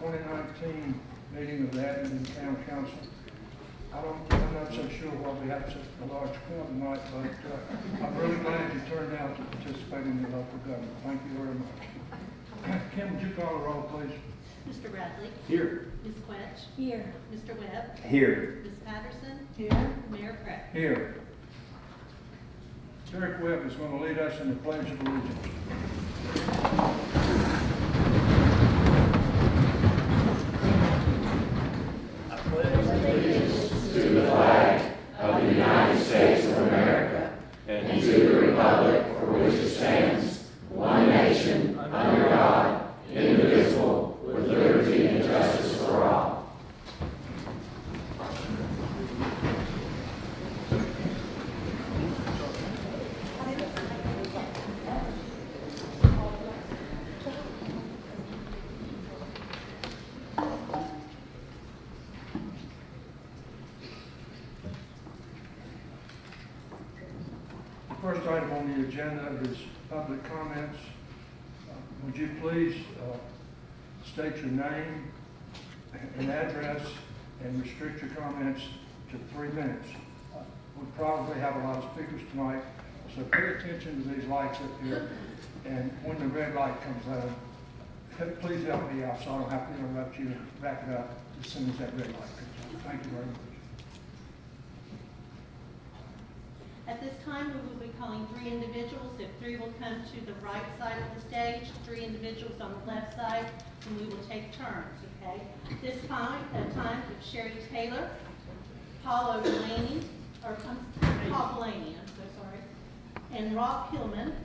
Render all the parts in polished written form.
2019 meeting of the Abingdon Town Council. I'm not so sure why we have such a large crowd tonight, but I'm really glad you turned out to participate in your local government. Thank you very much. Kim, would you call the roll, please? Mr. Bradley. Here. Ms. Quetch. Here. Mr. Webb. Here. Ms. Patterson. Here. Mayor Pratt. Here. Derek Webb is going to lead us in the Pledge of Allegiance. I pledge allegiance to the flag of the United States of America and to the republic for which it stands, one nation, under God, indivisible, with liberty and justice for all. The first item on the agenda is public comments. Would you please state your name and address and restrict your comments to 3 minutes. We'll probably have a lot of speakers tonight, so pay attention to these lights up here. And when the red light comes on, please help me out so I don't have to interrupt you and back it up as soon as that red light comes on. Thank you very much. At this time, we will be calling 3 individuals. If 3 will come to the right side of the stage, 3 individuals on the left side, and we will take turns, okay? This time, at time of Sherry Taylor, Paul Delaney, Paul Delaney, I'm so sorry, and Rob Hillman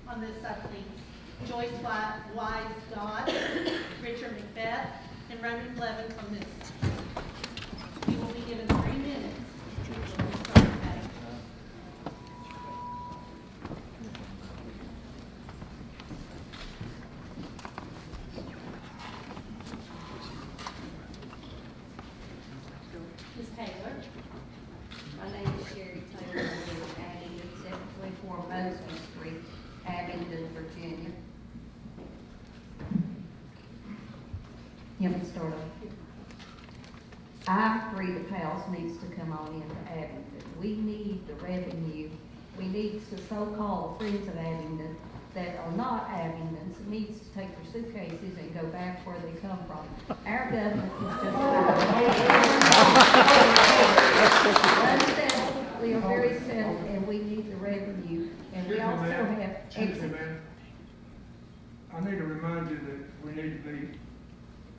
on this side, please. Joyce Wise Dodd, Richard McBeth, and Roman Levin from this side. You will be given 3 minutes. Ms. Taylor. My name is Sherry Taylor. I live in Abingdon, 724 Mosby Street, Abingdon, Virginia. You want me to start off? I agree the house needs to come on into Abingdon. We need the revenue. We need the so-called Friends of Abingdon that are not Abingdons needs to take their suitcases and go back where they come from. Our government is just unsettled. We are very settled, and we need the revenue. And we also have Excuse me, ma'am. I need to remind you that we need to be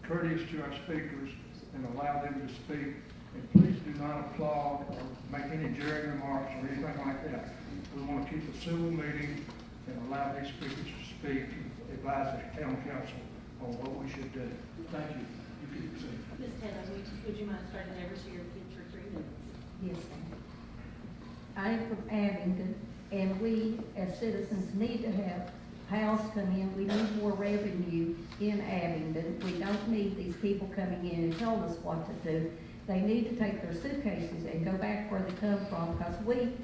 courteous to our speakers and allow them to speak. And please do not applaud or make any jeering remarks or anything like that. We want to keep a civil meeting and allow these speakers to speak and advise the town council on what we should do. Thank you. You keep it safe. Ms. Taylor, would you mind starting over so your future 3 minutes? Yes, ma'am. I am from Abingdon, and we as citizens need to have house come in. We need more revenue in Abingdon. We don't need these people coming in and telling us what to do. They need to take their suitcases and go back where they come from, because we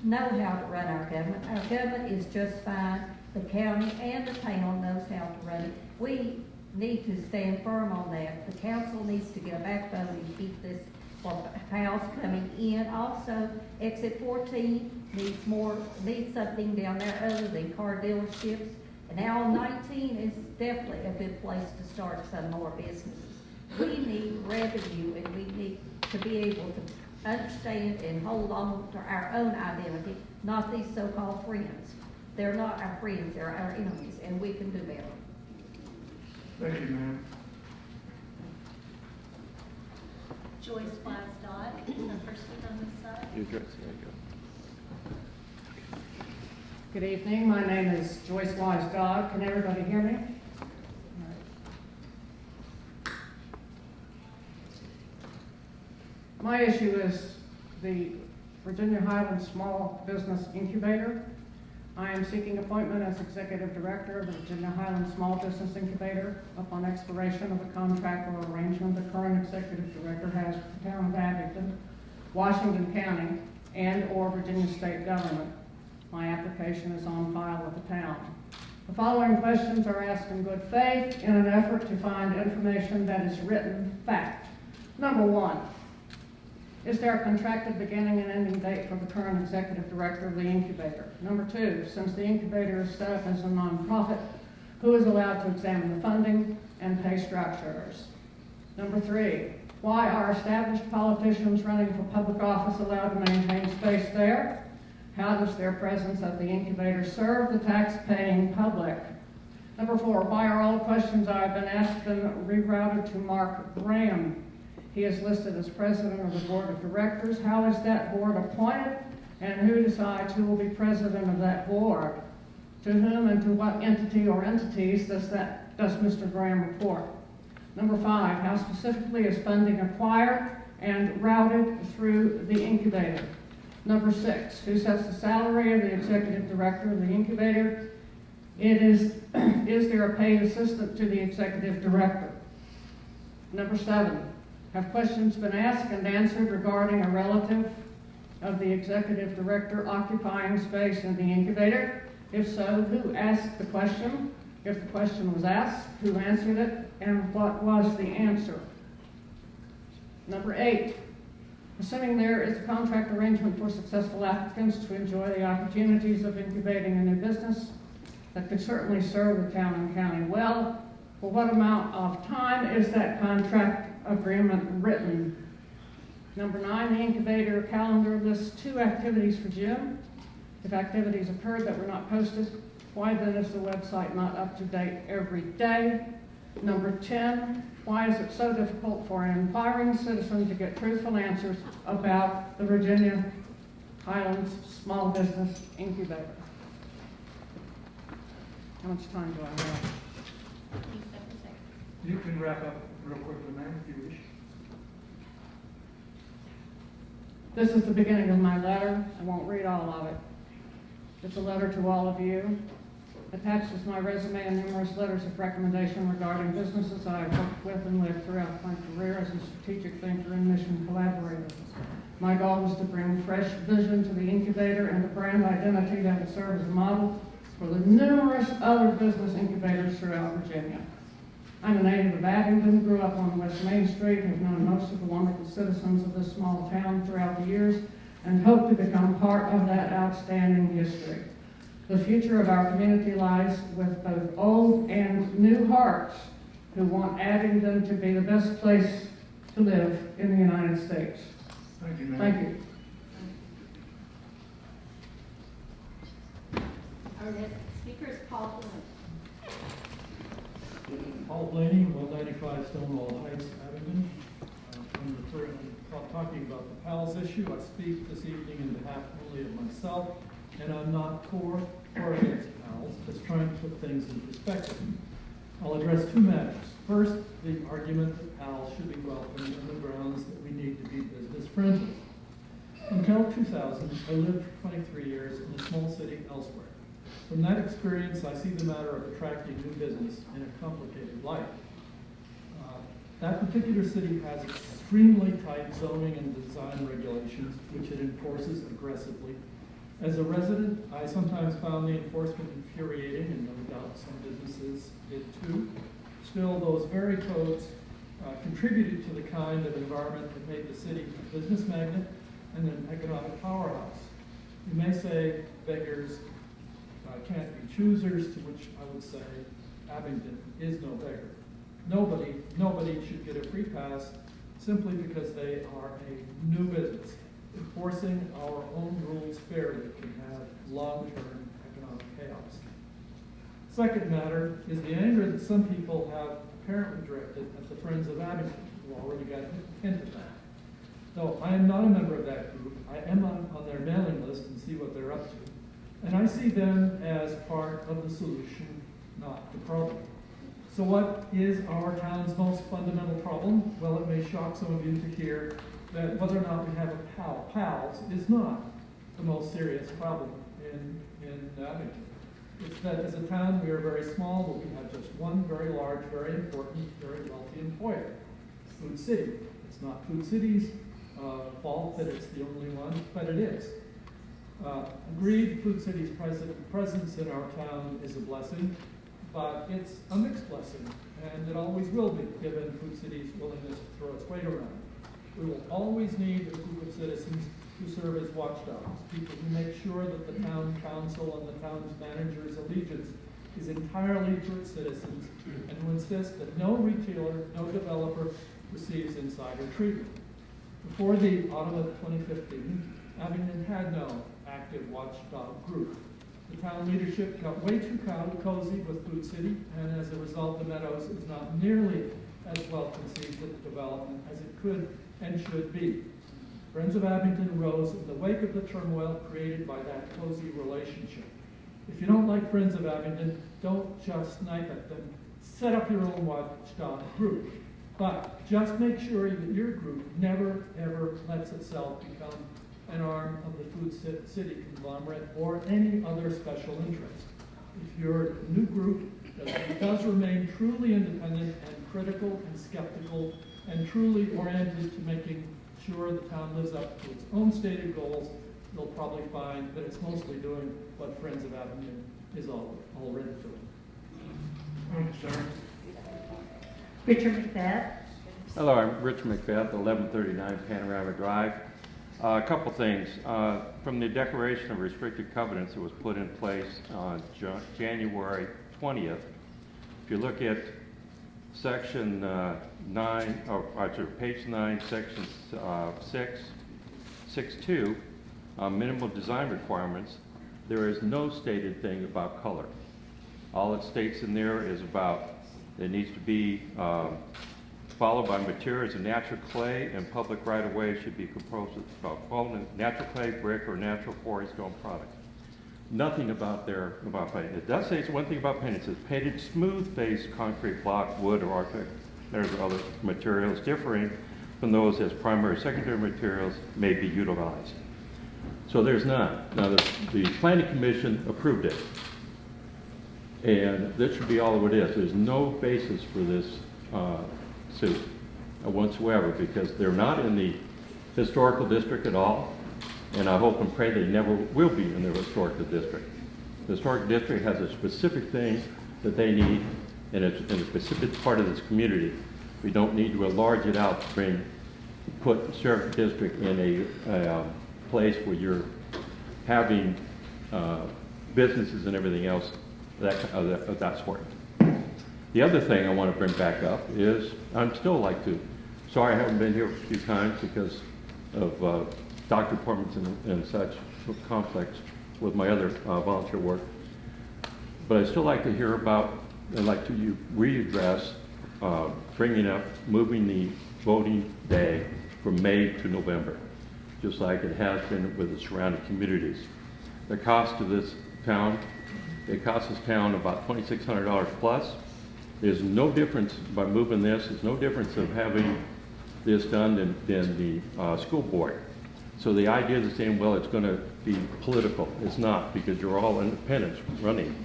know how to run our government. Our government is just fine. The county and the town knows how to run it. We need to stand firm on that. The council needs to get a backbone and keep this house coming in. Also, exit 14 needs something down there other than car dealerships. And now 19 is definitely a good place to start some more businesses. We need revenue, and we need to be able to understand and hold on to our own identity, not these so-called friends. They're not our friends, they're our enemies, and we can do better. Thank you, ma'am. Joyce Wise Dodd, is the first speaker on this side. Good evening. My name is Joyce Wise Dodd. Can everybody hear me? My issue is the Virginia Highlands Small Business Incubator. I am seeking appointment as Executive Director of the Virginia Highlands Small Business Incubator upon expiration of a contract or arrangement the current Executive Director has with the Town of Abingdon, Washington County, and/or Virginia State Government. My application is on file with the town. The following questions are asked in good faith in an effort to find information that is written fact. Number 1, is there a contracted beginning and ending date for the current executive director of the incubator? Number 2, since the incubator is set up as a nonprofit, who is allowed to examine the funding and pay structures? Number 3, why are established politicians running for public office allowed to maintain space there? How does their presence at the incubator serve the tax-paying public? Number 4, why are all the questions I have been asked been rerouted to Mark Graham? He is listed as president of the board of directors. How is that board appointed, and who decides who will be president of that board? To whom and to what entity or entities does Mr. Graham report? Number 5, how specifically is funding acquired and routed through the incubator? Number 6, who sets the salary of the executive director of the incubator? Is there a paid assistant to the executive director? Number 7, have questions been asked and answered regarding a relative of the executive director occupying space in the incubator? If so, who asked the question? If the question was asked, who answered it, and what was the answer? Number 8, assuming there is a contract arrangement for successful applicants to enjoy the opportunities of incubating a new business that could certainly serve the town and county well, for what amount of time is that contract agreement written? Number 9, the incubator calendar lists 2 activities for June. If activities occurred that were not posted, why then is the website not up to date every day? Number 10, why is it so difficult for an inquiring citizen to get truthful answers about the Virginia Highlands Small Business Incubator? How much time do I have? You can wrap up real quickly, ma'am, if you wish. This is the beginning of my letter. I won't read all of it. It's a letter to all of you. Attached is my resume and numerous letters of recommendation regarding businesses I have worked with and lived throughout my career as a strategic thinker and mission collaborator. My goal is to bring fresh vision to the incubator and a brand identity that will serve as a model for the numerous other business incubators throughout Virginia. I'm a native of Abingdon, grew up on West Main Street, have known most of the wonderful citizens of this small town throughout the years, and hope to become part of that outstanding history. The future of our community lies with both old and new hearts who want Abingdon to be the best place to live in the United States. Thank you, ma'am. Thank you. Our next speaker is Paul Blunt. Paul Blaney, 195 Stonewall Heights, Abingdon. I'm talking about the PALS issue. I speak this evening in behalf only of myself, and I'm not for or against PALS, just trying to put things in perspective. I'll address 2 matters. First, the argument that PALS should be welcomed on the grounds that we need to be business friendly. Until 2000, I lived for 23 years in a small city elsewhere. From that experience, I see the matter of attracting new business in a complicated light. That particular city has extremely tight zoning and design regulations, which it enforces aggressively. As a resident, I sometimes found the enforcement infuriating, and no doubt some businesses did too. Still, those very codes contributed to the kind of environment that made the city a business magnet and an economic powerhouse. You may say beggars can't be choosers, to which I would say Abingdon is no beggar. Nobody should get a free pass simply because they are a new business. Enforcing our own rules fairly can have long-term economic chaos. Second matter is the anger that some people have apparently directed at the Friends of Abingdon, who already got a hint of that. Though I am not a member of that group, I am on their mailing list and see what they're up to. And I see them as part of the solution, not the problem. So what is our town's most fundamental problem? Well, it may shock some of you to hear that whether or not we have a PALS is not the most serious problem in Abingdon. It's that as a town we are very small, but we have just one very large, very important, very wealthy employer, Food City. It's not Food City's fault that it's the only one, but it is. Agreed, Food City's presence in our town is a blessing, but it's a mixed blessing, and it always will be, given Food City's willingness to throw its weight around. We will always need a group of citizens who serve as watchdogs, people who make sure that the town council and the town's manager's allegiance is entirely to its citizens, and who insist that no retailer, no developer receives insider treatment. Before the autumn of 2015, Abingdon had no active watchdog group. The town leadership got way too cozy with Food City, and as a result, the Meadows is not nearly as well conceived of the development as it could and should be. Friends of Abingdon rose in the wake of the turmoil created by that cozy relationship. If you don't like Friends of Abingdon, don't just snipe at them. Set up your own watchdog group. But just make sure that your group never, ever lets itself become an arm of the Food City conglomerate or any other special interest. If your new group does remain truly independent and critical and skeptical and truly oriented to making sure the town lives up to its own stated goals, you'll probably find that it's mostly doing what Friends of Abingdon is already doing. Thank you, sir. Richard McBeth. Hello, I'm Rich McBeth, 1139 Panorama Drive. A couple things. From the Declaration of Restricted Covenants that was put in place on January 20th, if you look at section 9, or sorry, page 9, section 6.2, minimal design requirements, there is no stated thing about color. All it states in there is about it needs to be followed by materials of natural clay, and public right-of-way should be composed of natural clay, brick, or natural quarry stone products. Nothing about painting. It does say it's one thing about painting. It says painted smooth face concrete block, wood, or architect. There's other materials differing from those as primary or secondary materials may be utilized. So there's none. Now the Planning Commission approved it. And this should be all of it is. There's no basis for this suit whatsoever, because they're not in the historical district at all, and I hope and pray they never will be in the historical district. The historical district has a specific thing that they need, and it's in a specific part of this community. We don't need to enlarge it out to put the sheriff district in a place where you're having businesses and everything else of that sort. The other thing I want to bring back up is I'm still like to, sorry I haven't been here a few times because of doctor appointments and such conflicts with my other volunteer work. But I still like to hear about, I'd like to readdress bringing up, moving the voting day from May to November, just like it has been with the surrounding communities. The cost of this town, it costs this town about $2,600 plus. There's no difference by moving this. There's no difference of having this done than the school board. So the idea is saying, well, it's going to be political. It's not, because you're all independents running.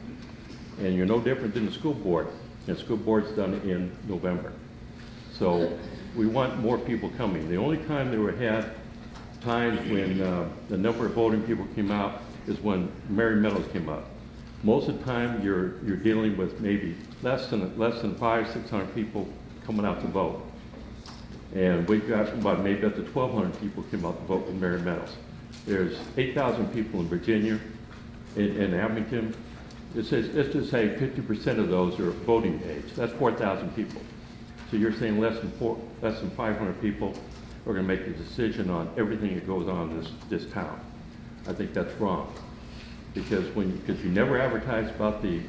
And you're no different than the school board. And the school board's done in November. So we want more people coming. The only time there had times when the number of voting people came out is when Mary Meadows came up. Most of the time, you're dealing with maybe less than 500-600 people coming out to vote, and we've got about maybe up to 1,200 people came out to vote with Mary Meadows. There's 8,000 people in Virginia, in Abingdon. It says let's just say 50% of those are voting age. That's 4,000 people. So you're saying less than 500 people are going to make the decision on everything that goes on in this town. I think that's wrong. Because you never advertise about the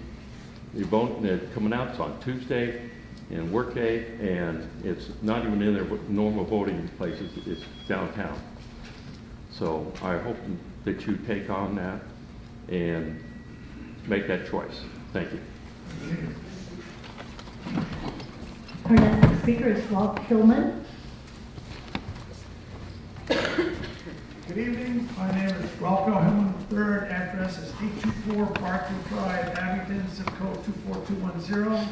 vote that coming out. It's on Tuesday and work day, and it's not even in their normal voting places. It's downtown. So I hope that you take on that and make that choice. Thank you. Our next speaker is Rob Hillman. Good evening. My name is Ralph Hillman III. Address is 824 Barter Drive, Abingdon, zip code 24210.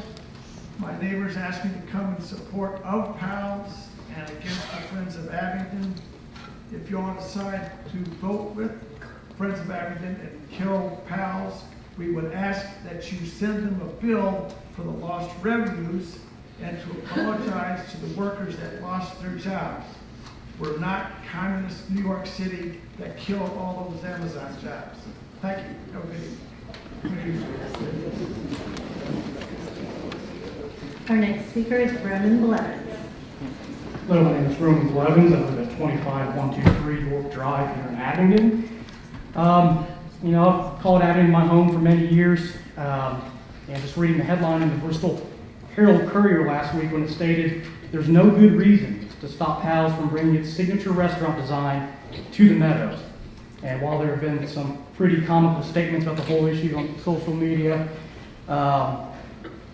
My neighbors asked me to come in support of PALS and against the Friends of Abingdon. If you all decide to vote with Friends of Abingdon and kill pals, we would ask that you send them a bill for the lost revenues and to apologize to the workers that lost their jobs. We're not communist New York City that killed all those Amazon jobs. Thank you. Have a good evening. Our next speaker is Roman Blevins. Hello, my name is Roman Blevins. I live at 25123 York Drive here in Abingdon. I've called Abingdon my home for many years. And just reading the headline in the Bristol Herald Courier last week when it stated, "There's no good reason to stop Pal's from bringing its signature restaurant design to the Meadows." And while there have been some pretty comical statements about the whole issue on social media,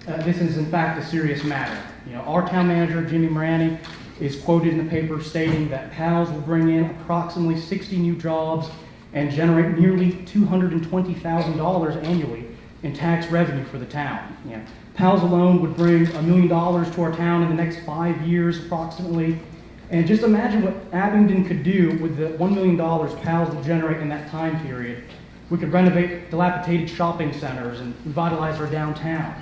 this is in fact a serious matter. Our town manager, Jimmy Marani, is quoted in the paper stating that Pal's will bring in approximately 60 new jobs and generate nearly $220,000 annually in tax revenue for the town. Pal's alone would bring $1 million to our town in the next 5 years approximately. And just imagine what Abingdon could do with the $1 million Pal's will generate in that time period. We could renovate dilapidated shopping centers and revitalize our downtown.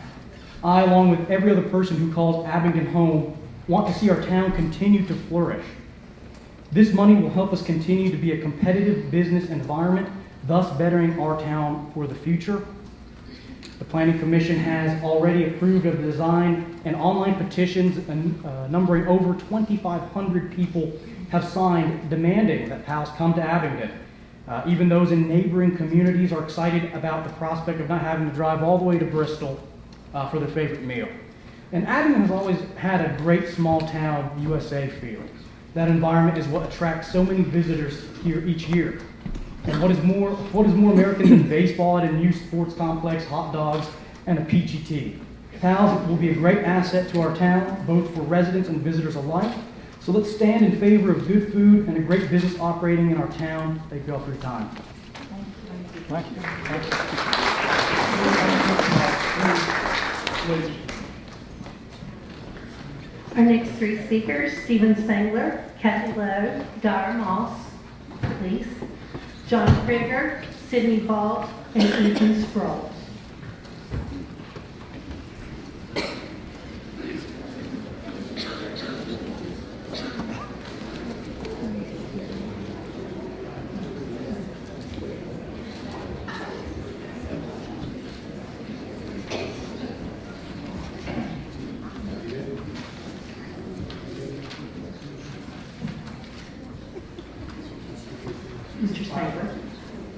I, along with every other person who calls Abingdon home, want to see our town continue to flourish. This money will help us continue to be a competitive business environment, thus bettering our town for the future. The Planning Commission has already approved of the design, and online petitions numbering over 2,500 people have signed demanding that Pal's come to Abingdon. Even those in neighboring communities are excited about the prospect of not having to drive all the way to Bristol for their favorite meal. And Abingdon has always had a great small town USA feel. That environment is what attracts so many visitors here each year. And what is more American than baseball at a new sports complex, hot dogs, and a peachy tea? Pal's will be a great asset to our town, both for residents and visitors alike. So let's stand in favor of good food and a great business operating in our town. Thank you all for your time. Thank you. Our next three speakers, Stephen Spangler, Kathy Lowe, Dara Moss, please, John Krieger, Sidney Ball, and Ethan Sproul. Mr. Spangler.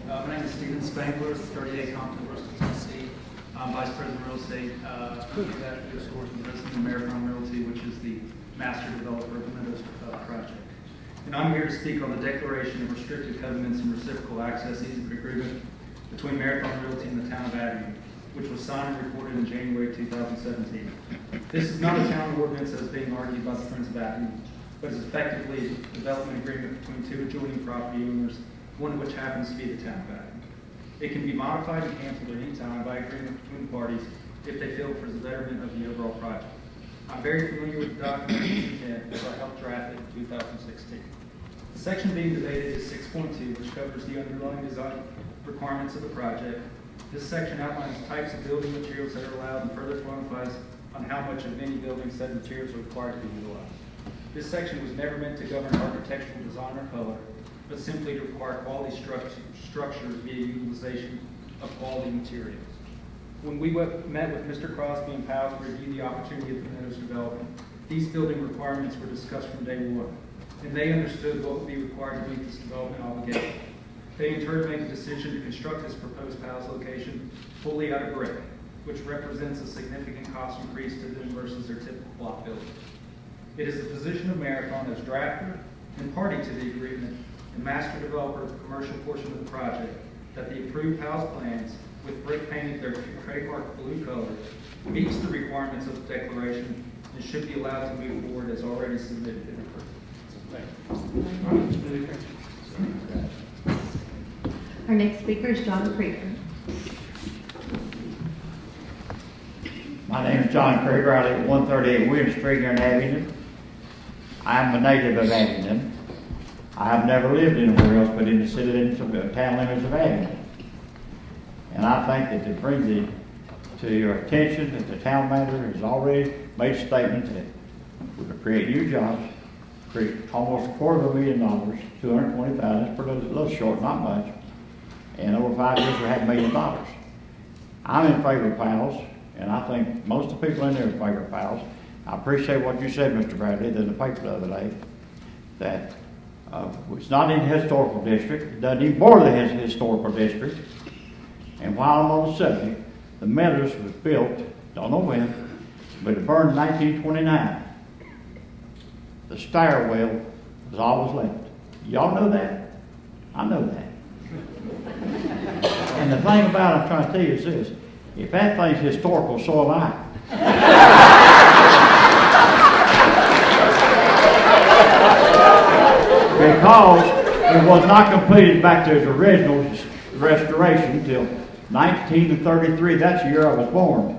My name is Stephen Spangler, 38 Compton, Bristol, Tennessee. I'm Vice President of Real Estate at Good Stores and President of Marathon Realty, which is the master developer of the Meadows project. And I'm here to speak on the declaration of restricted covenants and reciprocal access easement agreement between Marathon Realty and the Town of Abingdon, which was signed and recorded in January 2017. This is not a town ordinance as being argued by the Friends of Abingdon, but is effectively a development agreement between two adjoining property owners, one of which happens to be the Town of Abingdon. It can be modified and canceled at any time by agreement between the parties if they feel for the betterment of the overall project. I'm very familiar with the document and its intent, as I helped draft it in 2016. The section being debated is 6.2, which covers the underlying design requirements of the project. This section outlines types of building materials that are allowed and further quantifies on how much of any building said materials are required to be utilized. This section was never meant to govern architectural design or color, but simply to require quality structures via utilization of quality materials. When we met with Mr. Crosby and Powell to review the opportunity of the Meadows development, these building requirements were discussed from day one, and they understood what would be required to meet this development obligation. They in turn made the decision to construct this proposed Powell's location fully out of brick, which represents a significant cost increase to them versus their typical block building. It is the position of Marathon as drafter and party to the agreement and master developer of the commercial portion of the project that the approved Powell's plans, with brick painted their trademark blue color, meets the requirements of the declaration and should be allowed to move forward as already submitted and approved. Thank you. Our next speaker is John Krieger. My name is John Krieger. I live at 138 William Street here in Abingdon. I'm a native of Abingdon. I have never lived anywhere else but in the city limits of the town limits of Abingdon. And I think that it brings it to your attention that the town manager has already made a statement that we could create new jobs, create almost $250,000, $220,000, it's a little short, not much. And over 5 years, we have $1 million. I'm in favor of PALs, and I think most of the people in there are in favor of PALs. I appreciate what you said, Mr. Bradley, in the paper the other day, that it's not in the historical district, it doesn't even border the historical district. And while I'm on the subject, the Meadows was built, don't know when, but it burned in 1929. The stairwell was all was left. Y'all know that? I know that. And the thing about it I'm trying to tell you is this: if that thing's historical, so am I. Because it was not completed back to its original restoration until 1933. That's the year I was born.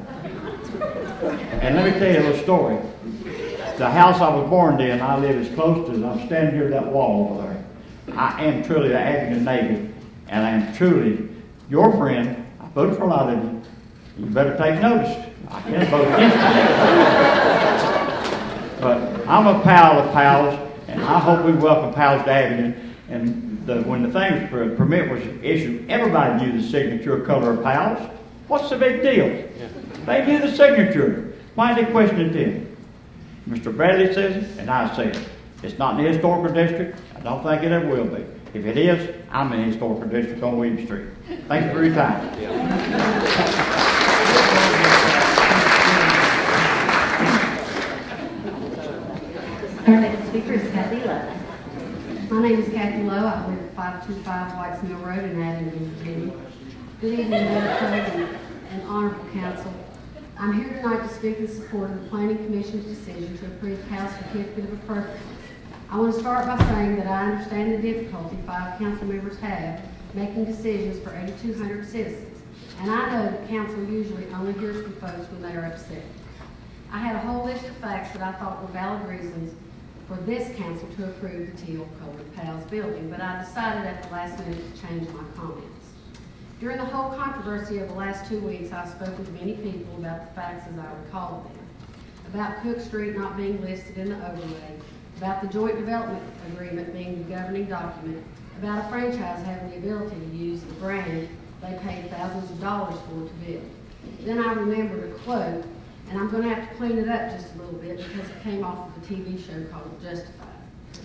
And let me tell you a little story. The house I was born in, I live as close to, I'm standing here at that wall over there. I am truly an Abingdon native, and I am truly your friend. I voted for a lot of you. You better take notice. I can't vote against you. But I'm a pal of pals, and I hope we welcome pals to Abingdon. And when the thing permit was issued, everybody knew the signature color of pals. What's the big deal? They knew the signature. Why did they question it then? Mr. Bradley says it, and I say it. It's not in the historical district. I don't think it ever will be. If it is, I'm in the historical district on William Street. Thanks for your time. Our next speaker is Kathy Lowe. My name is Kathy Lowe. I live at 525 Whites Mill Road in Abingdon, Virginia. Good evening, Mayor President and Honorable Council. I'm here tonight to speak in support of the Planning Commission's decision to approve House Certificate of Appropriateness. I want to start by saying that I understand the difficulty 5 council members have making decisions for 8,200 citizens, and I know that council usually only hears from folks when they are upset. I had a whole list of facts that I thought were valid reasons for this council to approve the teal-colored PALS building, but I decided at the last minute to change my comments. During the whole controversy of the last 2 weeks, I spoke with many people about the facts as I recalled them. About Cook Street not being listed in the overlay, about the joint development agreement being the governing document, about a franchise having the ability to use the brand they paid thousands of dollars for to build. Then I remembered a quote, and I'm going to have to clean it up just a little bit because it came off of a TV show called Justified.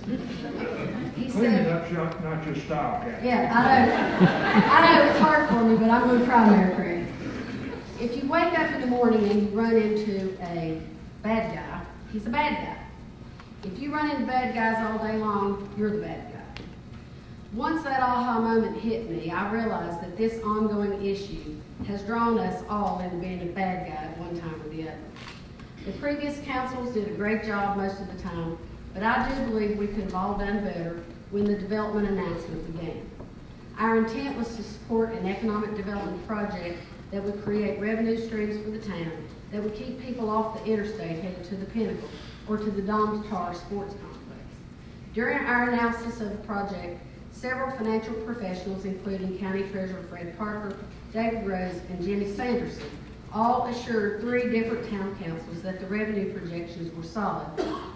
Clean it up, not your style, Kathy. Yeah, I know it's hard for me, but I'm going to try, Mayor Craig. If you wake up in the morning and you run into a bad guy, he's a bad guy. If you run into bad guys all day long, you're the bad guy. Once that aha moment hit me, I realized that this ongoing issue has drawn us all into being a bad guy at one time or the other. The previous councils did a great job most of the time, but I do believe we could have all done better when the development announcement began. Our intent was to support an economic development project that would create revenue streams for the town, that would keep people off the interstate headed to the Pinnacle or to the Dom's Tar Sports Complex. During our analysis of the project, several financial professionals, including County Treasurer Fred Parker, David Rose, and Jimmy Sanderson, all assured 3 different town councils that the revenue projections were solid,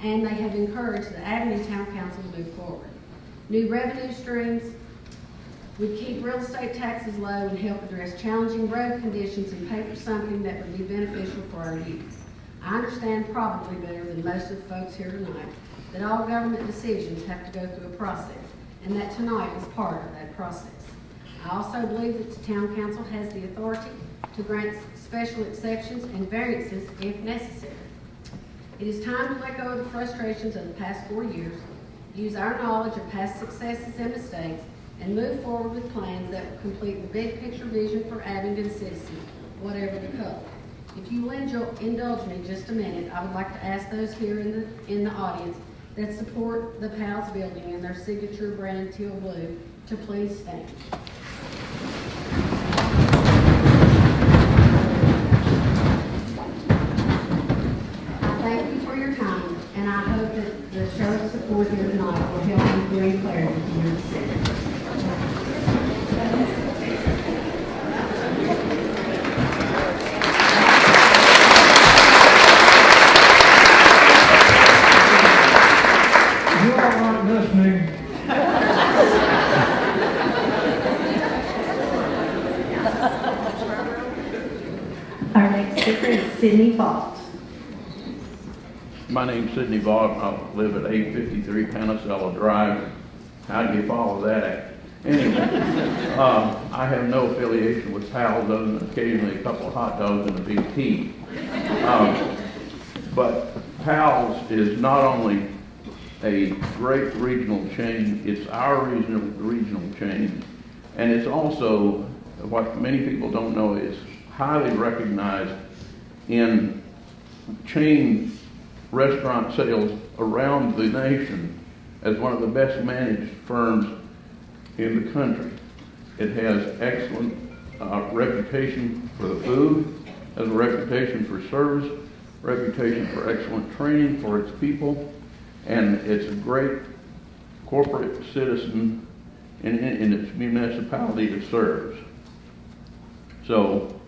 and they have encouraged the Abingdon Town Council to move forward. New revenue streams would keep real estate taxes low and help address challenging road conditions and pay for something that would be beneficial for our youth. I understand probably better than most of the folks here tonight that all government decisions have to go through a process, and that tonight is part of that process. I also believe that the Town Council has the authority to grant special exceptions and variances if necessary. It is time to let go of the frustrations of the past 4 years, use our knowledge of past successes and mistakes, and move forward with plans that will complete the big picture vision for Abingdon citizens, whatever the color. If you will indulge me just a minute, I would like to ask those here in the audience that support the PALS building and their signature brand teal blue to please stand. Thank you for your time, and I hope that the show of support here tonight will help you bring clarity Our next speaker is Sidney Vaught. My name's Sidney Vaught. I live at 853 Panicella Drive. How do you follow that act? Anyway, I have no affiliation with Pals other than occasionally a couple of hot dogs and a big tea. But Pals is not only a great regional chain, it's our regional chain, and it's also, what many people don't know, is highly recognized in chain restaurant sales around the nation as one of the best managed firms in the country. It has excellent reputation for the food, has a reputation for service, reputation for excellent training for its people, and it's a great corporate citizen in its municipality it serves. So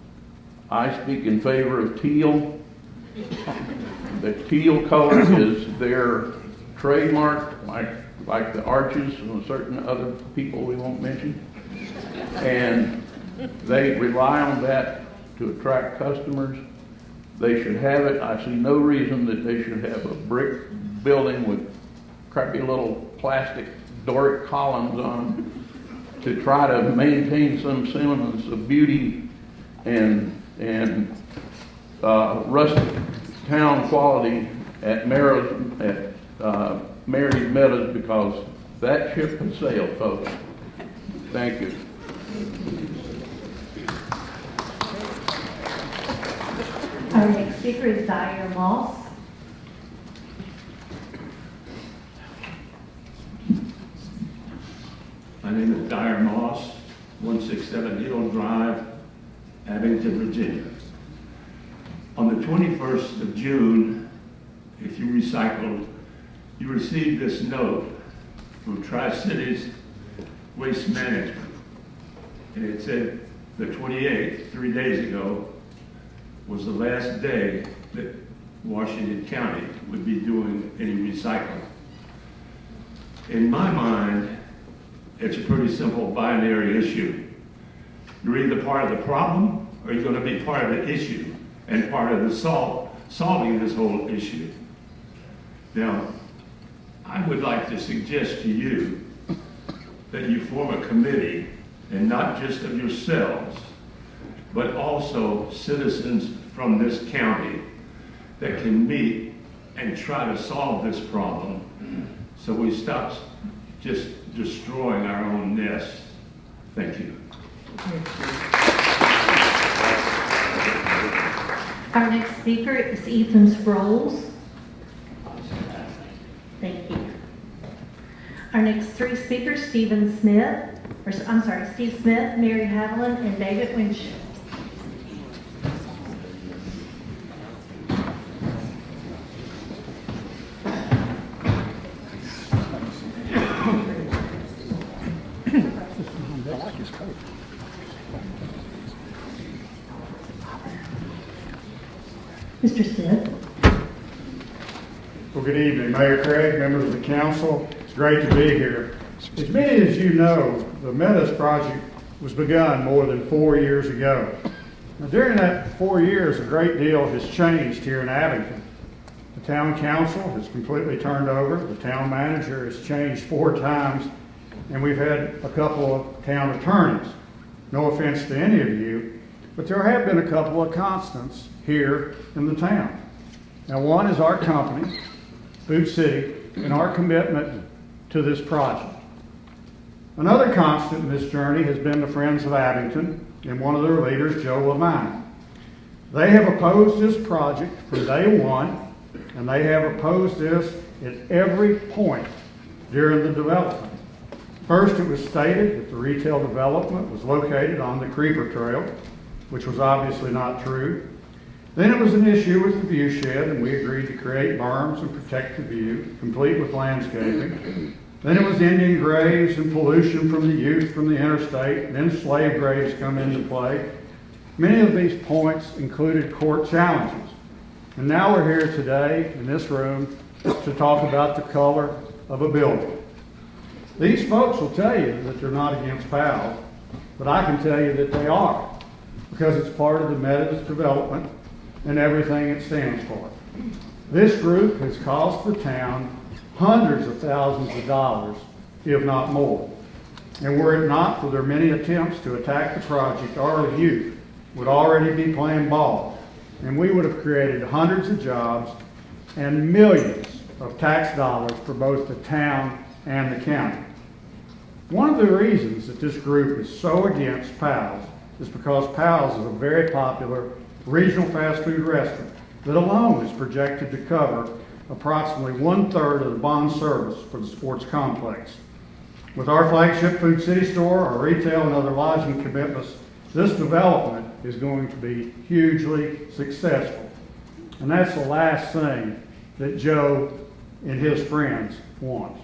I speak in favor of teal. The teal color is their trademark, like the arches and certain other people we won't mention. And they rely on that to attract customers. They should have it. I see no reason that they should have a brick building with crappy little plastic Doric columns on them to try to maintain some semblance of beauty and rustic town quality at Mary's Meadows, because that ship has sailed, folks. Thank you. Our next speaker is Dyer Moss. My name is Dyer Moss, 167 Hill Drive, Abingdon, Virginia. On the 21st of June, if you recycled, you received this note from Tri-Cities Waste Management. And it said the 28th, 3 days ago, was the last day that Washington County would be doing any recycling. In my mind, it's a pretty simple binary issue. You're either part of the problem or you're going to be part of the issue and part of the solving this whole issue. Now, I would like to suggest to you that you form a committee, and not just of yourselves, but also citizens from this county that can meet and try to solve this problem so we stop just destroying our own nest. Thank you. Our next speaker is Ethan Sproles. Thank you. Our next three speakers, Steve Smith, Mary Haviland, and David Winship. Mr. Smith. Well, good evening, Mayor Craig, members of the council. It's great to be here. As many as you know, the Meadows project was begun more than 4 years ago. Now, during that 4 years, a great deal has changed here in Abingdon. The town council has completely turned over. The town manager has changed 4 times, and we've had a couple of town attorneys. No offense to any of you, but there have been a couple of constants here in the town. Now, one is our company, Food City, and our commitment to this project. Another constant in this journey has been the Friends of Abingdon and one of their leaders, Joe Levine. They have opposed this project from day one, and they have opposed this at every point during the development. First, it was stated that the retail development was located on the Creeper Trail, which was obviously not true. Then it was an issue with the view shed, and we agreed to create berms and protect the view, complete with landscaping. Then it was Indian graves and pollution from the youth from the interstate. Then slave graves come into play. Many of these points included court challenges. And now we're here today in this room to talk about the color of a building. These folks will tell you that they're not against PALs, but I can tell you that they are, because it's part of the Methodist development and everything it stands for. This group has cost the town hundreds of thousands of dollars, if not more. And were it not for their many attempts to attack the project, our youth would already be playing ball, and we would have created hundreds of jobs and millions of tax dollars for both the town and the county. One of the reasons that this group is so against PALS is because PALS is a very popular regional fast food restaurant that alone is projected to cover approximately 1/3 of the bond service for the sports complex. With our flagship Food City store, our retail and other lodging commitments, this development is going to be hugely successful. And that's the last thing that Joe and his friends want.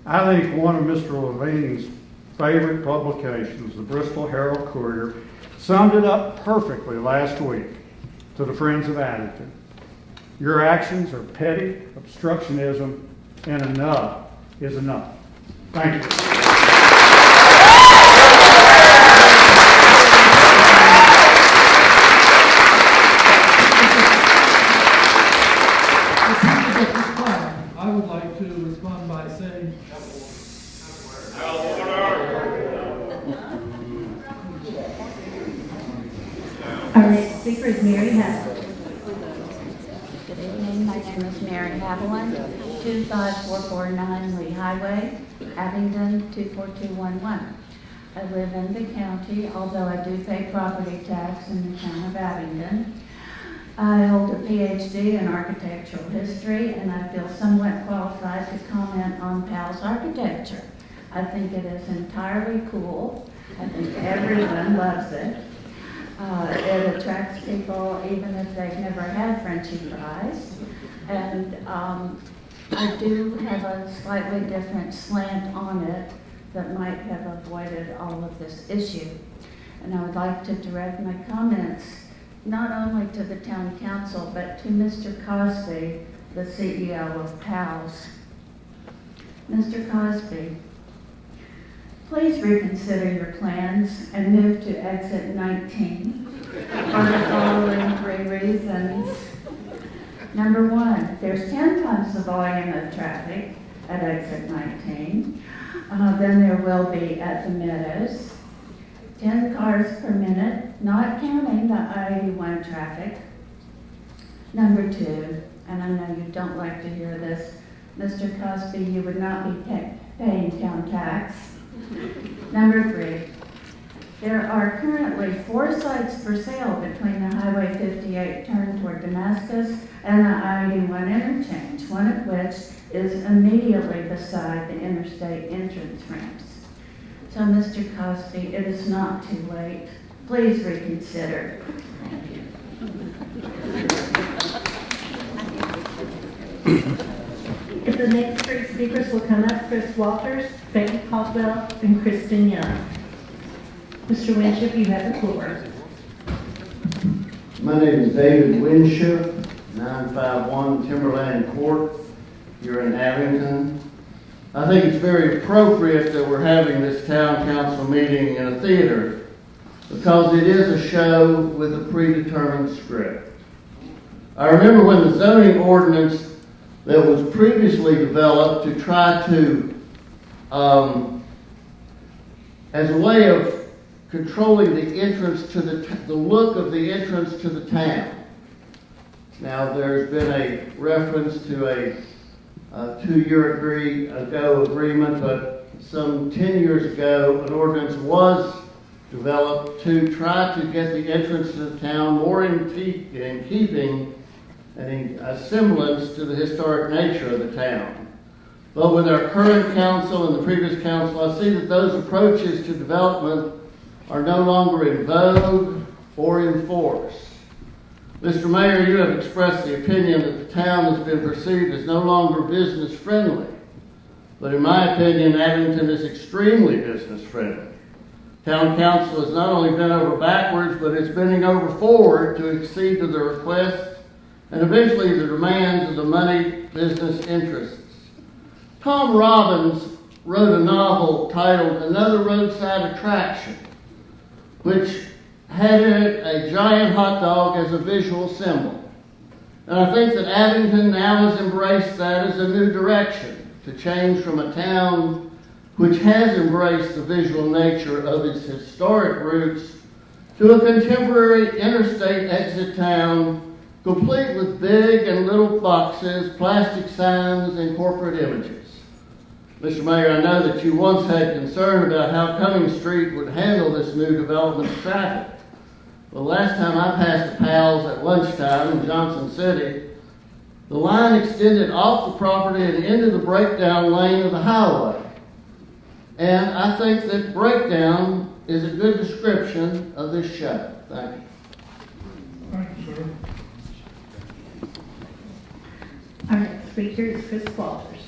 I think one of Mr. Levine's favorite publications, the Bristol Herald Courier, summed it up perfectly last week to the Friends of Abingdon. Your actions are petty obstructionism, and enough is enough. Thank you. I would like to respond by saying, our next speaker is Mary Haviland. Good evening, my name is Mary Haviland, 25449 Lee Highway, Abingdon 24211. I live in the county, although I do pay property tax in the town of Abingdon. I hold a PhD in architectural history, and I feel somewhat qualified to comment on PALS architecture. I think it is entirely cool. I think everyone loves it. It attracts people even if they've never had Frenchy fries. And I do have a slightly different slant on it that might have avoided all of this issue. And I would like to direct my comments not only to the town council, but to Mr. Crosby, the CEO of PALS. Mr. Crosby, please reconsider your plans and move to exit 19 for the following 3 reasons. Number 1, there's 10 times the volume of traffic at exit 19 than there will be at the Meadows. 10 cars per minute, not counting the I-81 traffic. Number 2, and I know you don't like to hear this, Mr. Crosby, you would not be paying town tax. Number 3, there are currently 4 sites for sale between the Highway 58 turn toward Damascus and the I-81 interchange, one of which is immediately beside the interstate entrance ramps. So, Mr. Crosby, it is not too late. Please reconsider. Thank you. If the next 3 speakers will come up, Chris Walters, Becky Caldwell, and Kristen Young. Mr. Winship, you have the floor. My name is David Winship, 951 Timberland Court, here in Abingdon. I think it's very appropriate that we're having this town council meeting in a theater because it is a show with a predetermined script. I remember when the zoning ordinance that was previously developed to try to, as a way of controlling the entrance to the look of the entrance to the town. Now, there's been a reference to a 2-year agreement, but some 10 years ago, an ordinance was developed to try to get the entrance to the town more in keeping and a semblance to the historic nature of the town. But with our current council and the previous council, I see that those approaches to development are no longer in vogue or in force. Mr. Mayor, you have expressed the opinion that the town has been perceived as no longer business friendly. But in my opinion, Abingdon is extremely business friendly. Town council has not only bent over backwards, but it's bending over forward to accede to the requests and eventually the demands of the money business interests. Tom Robbins wrote a novel titled Another Roadside Attraction. which had in it a giant hot dog as a visual symbol. And I think that Abingdon now has embraced that as a new direction, to change from a town which has embraced the visual nature of its historic roots to a contemporary interstate exit town, complete with big and little boxes, plastic signs, and corporate images. Mr. Mayor, I know that you once had concern about how Cummings Street would handle this new development's traffic. Well, last time I passed the Pals at lunchtime in Johnson City, the line extended off the property and into the breakdown lane of the highway. And I think that breakdown is a good description of this show. Thank you. Thank you, sir. Our next speaker is Chris Walters.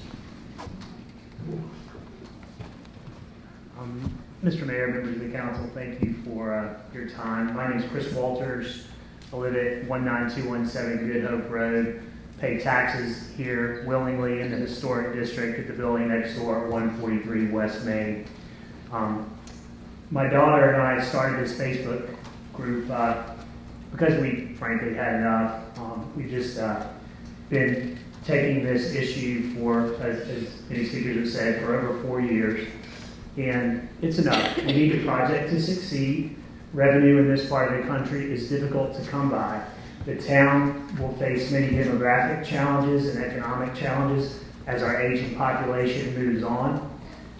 Mr. Mayor, members of the council, thank you for your time. My name is Chris Walters. I live at 19217 Good Hope Road. Pay taxes here willingly in the historic district at the building next door at 143 West Main. My daughter and I started this Facebook group because we frankly had enough. We've just been taking this issue for, as many speakers have said, for over 4 years. And it's enough. We need the project to succeed. Revenue in this part of the country is difficult to come by. The town will face many demographic challenges and economic challenges as our aging population moves on.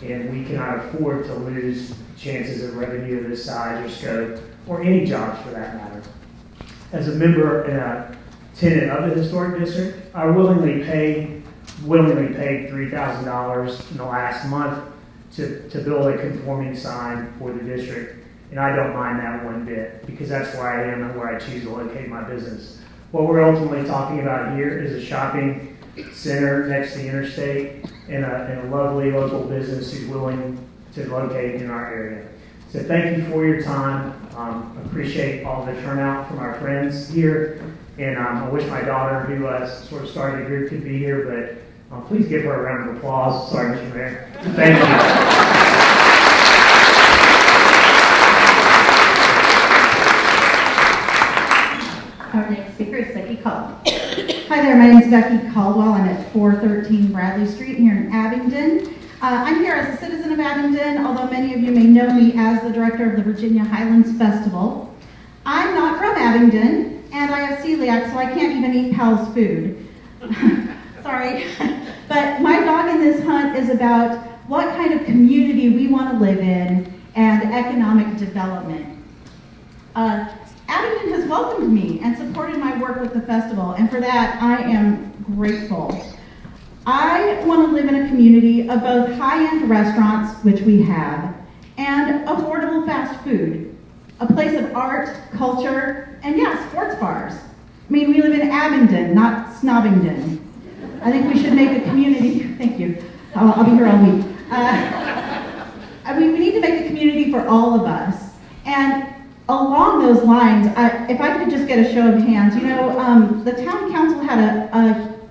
And we cannot afford to lose chances of revenue of this size or scope, or any jobs for that matter. As a member and a tenant of the historic district, I willingly paid $3,000 in the last month to build a conforming sign for the district. And I don't mind that one bit, because that's where I am and where I choose to locate my business. What we're ultimately talking about here is a shopping center next to the interstate and a lovely local business who's willing to locate in our area. So thank you for your time. Appreciate all the turnout from our friends here. And I wish my daughter, who sort of started the group, could be here, but please give her a round of applause. Sorry, Mr. Mayor. Thank you. Our next speaker is Becky Caldwell. Hi there, my name is Becky Caldwell. I'm at 413 Bradley Street here in Abingdon. I'm here as a citizen of Abingdon, although many of you may know me as the director of the Virginia Highlands Festival. I'm not from Abingdon, and I have celiac, so I can't even eat Pal's food. Sorry. But my dog in this hunt is about what kind of community we want to live in and economic development. Abingdon has welcomed me and supported my work with the festival, and for that I am grateful. I want to live in a community of both high-end restaurants, which we have, and affordable fast food. A place of art, culture, and sports bars. I mean, we live in Abingdon, not Snobbingdon. I think we should make a community, thank you, I'll be here all week. We need to make a community for all of us. And along those lines, if I could just get a show of hands, the town council had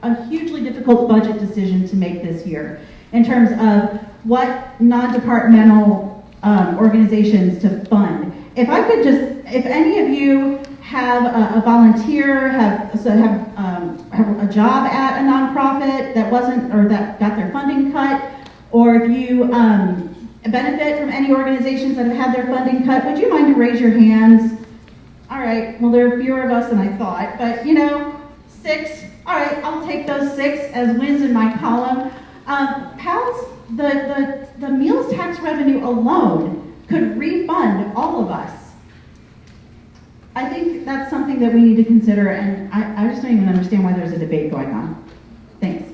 a hugely difficult budget decision to make this year in terms of what non-departmental organizations to fund. If any of you have a volunteer, have a job at a nonprofit that that got their funding cut, or if you benefit from any organizations that have had their funding cut, would you mind to raise your hands? All right, well, there are fewer of us than I thought, but 6. All right, I'll take those 6 as wins in my column. PALS, the meals tax revenue alone could refund all of us. I think that's something that we need to consider, and I just don't even understand why there's a debate going on. Thanks.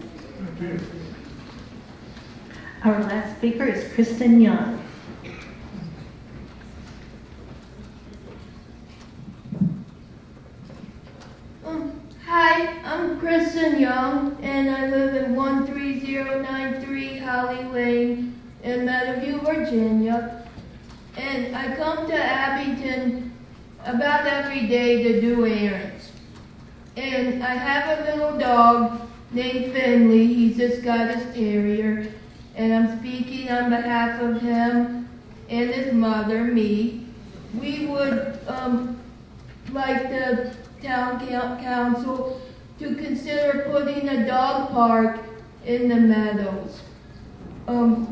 Our last speaker is Kristen Young. Hi, I'm Kristen Young, and I live in 13093 Holly Lane in Meadowview, Virginia. And I come to Abingdon about every day to do errands. And I have a little dog named Finley. He's a Scottish Terrier. And I'm speaking on behalf of him and his mother, me. we would like the town council to consider putting a dog park in the meadows.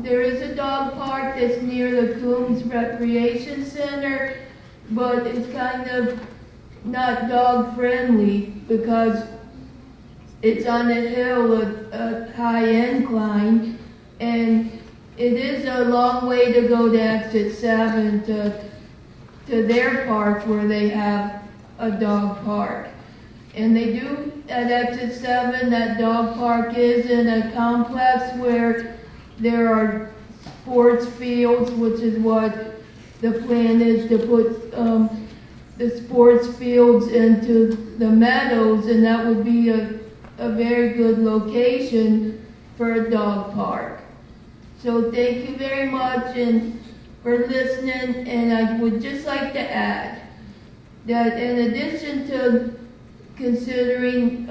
There is a dog park that's near the Coombs Recreation Center, but it's kind of not dog friendly because it's on a hill, a high incline, and it is a long way to go to exit 7 to their park where they have a dog park. And they do, at exit 7, that dog park is in a complex where there are sports fields, which is what the plan is, to put the sports fields into the meadows, and that would be a very good location for a dog park. So thank you very much and for listening, and I would just like to add that in addition to considering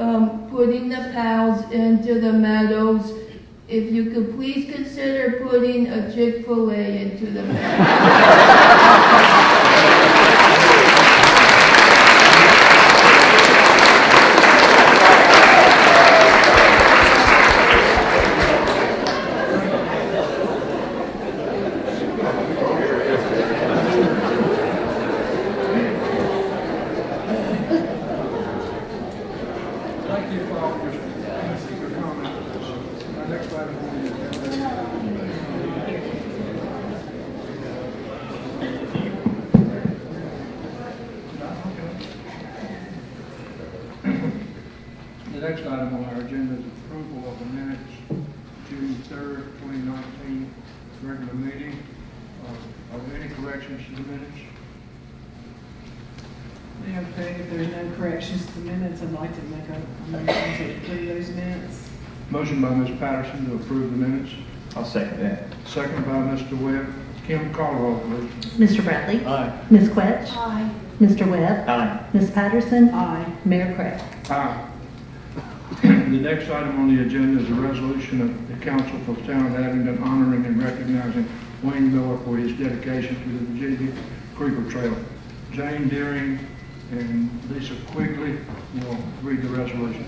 putting the pals into the meadows, if you could please consider putting a Chick-fil-A into the meadows. The next item on our agenda is approval of the minutes, June 3rd, 2019, regular meeting. Are there any corrections to the minutes? Mayor Craig, if there's no corrections to the minutes, I'd like to make a motion to approve those minutes. Motion by Ms. Patterson to approve the minutes. I'll second that. Second by Mr. Webb. Kim, call the roll, please. Mr. Bradley? Aye. Ms. Quetch? Aye. Mr. Webb? Aye. Ms. Patterson? Aye. Mayor Craig? Aye. The next item on the agenda is a resolution of the Council for the Town of Abingdon honoring and recognizing Wayne Miller for his dedication to the Virginia Creeper Trail. Jane Deering and Lisa Quigley will read the resolution.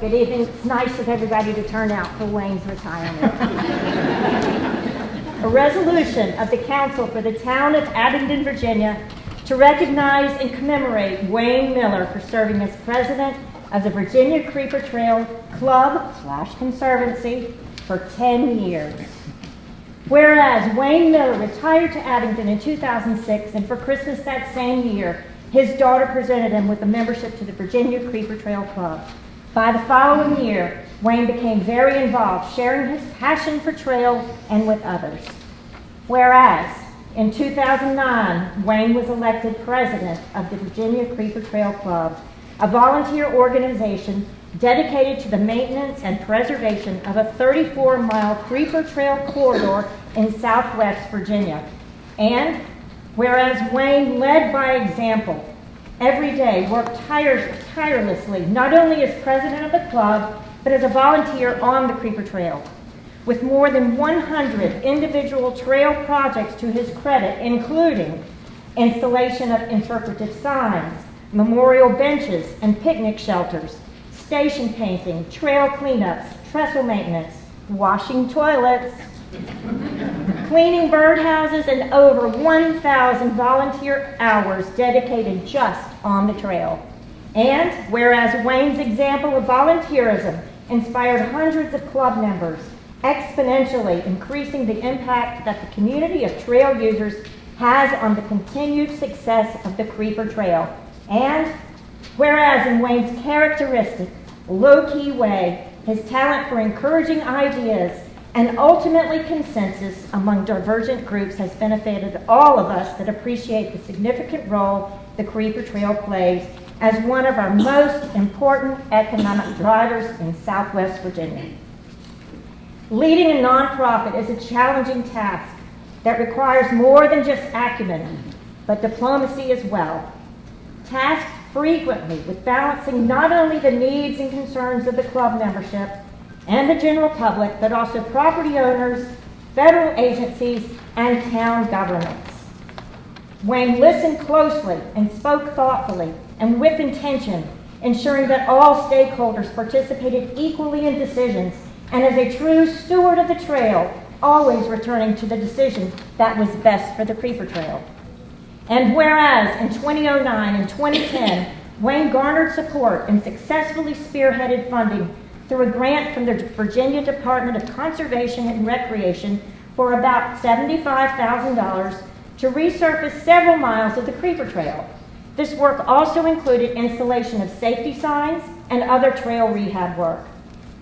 Good evening. It's nice of everybody to turn out for Wayne's retirement. A resolution of the Council for the Town of Abingdon, Virginia, to recognize and commemorate Wayne Miller for serving as president of the Virginia Creeper Trail Club/Conservancy for 10 years. Whereas Wayne Miller retired to Abingdon in 2006, and for Christmas that same year, his daughter presented him with a membership to the Virginia Creeper Trail Club. By the following year, Wayne became very involved, sharing his passion for trails and with others. Whereas, in 2009, Wayne was elected president of the Virginia Creeper Trail Club, a volunteer organization dedicated to the maintenance and preservation of a 34-mile creeper trail corridor in southwest Virginia. And whereas Wayne led by example, every day worked tirelessly, not only as president of the club, but as a volunteer on the Creeper Trail. With more than 100 individual trail projects to his credit, including installation of interpretive signs, memorial benches and picnic shelters, station painting, trail cleanups, trestle maintenance, washing toilets, cleaning birdhouses, and over 1,000 volunteer hours dedicated just on the trail. And whereas Wayne's example of volunteerism inspired hundreds of club members, exponentially increasing the impact that the community of trail users has on the continued success of the Creeper Trail. And whereas in Wayne's characteristic, low-key way, his talent for encouraging ideas and ultimately consensus among divergent groups has benefited all of us that appreciate the significant role the Creeper Trail plays as one of our most important economic drivers in Southwest Virginia. Leading a nonprofit is a challenging task that requires more than just acumen, but diplomacy as well. Tasked frequently with balancing not only the needs and concerns of the club membership, and the general public, but also property owners, federal agencies, and town governments. Wayne listened closely and spoke thoughtfully and with intention, ensuring that all stakeholders participated equally in decisions, and as a true steward of the trail, always returning to the decision that was best for the Creeper Trail. And whereas in 2009 and 2010, Wayne garnered support and successfully spearheaded funding through a grant from the Virginia Department of Conservation and Recreation for about $75,000 to resurface several miles of the Creeper Trail. This work also included installation of safety signs and other trail rehab work.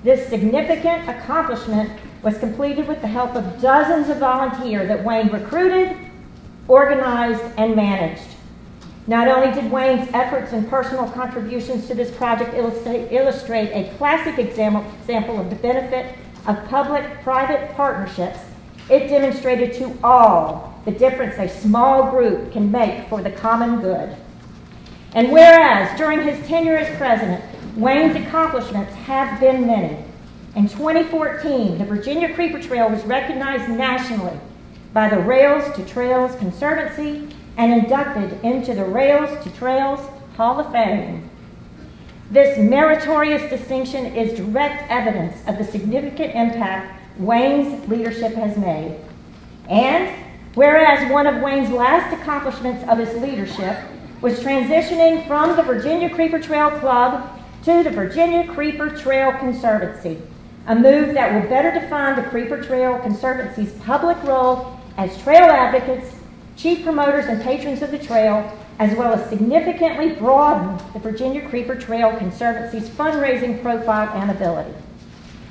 This significant accomplishment was completed with the help of dozens of volunteers that Wayne recruited, organized, and managed. Not only did Wayne's efforts and personal contributions to this project illustrate a classic example of the benefit of public-private partnerships, it demonstrated to all the difference a small group can make for the common good. And whereas during his tenure as president, Wayne's accomplishments have been many. In 2014, the Virginia Creeper Trail was recognized nationally by the Rails to Trails Conservancy and inducted into the Rails to Trails Hall of Fame. This meritorious distinction is direct evidence of the significant impact Wayne's leadership has made. And whereas one of Wayne's last accomplishments of his leadership was transitioning from the Virginia Creeper Trail Club to the Virginia Creeper Trail Conservancy, a move that will better define the Creeper Trail Conservancy's public role as trail advocates, chief promoters, and patrons of the trail, as well as significantly broaden the Virginia Creeper Trail Conservancy's fundraising profile and ability.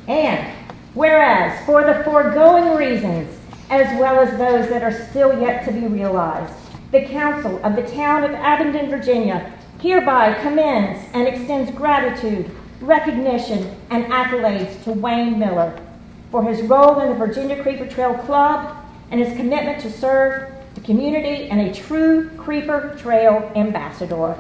And whereas, for the foregoing reasons, as well as those that are still yet to be realized, the Council of the Town of Abingdon, Virginia, hereby commends and extends gratitude, recognition, and accolades to Wayne Miller for his role in the Virginia Creeper Trail Club and his commitment to serve the community and a true Creeper Trail ambassador.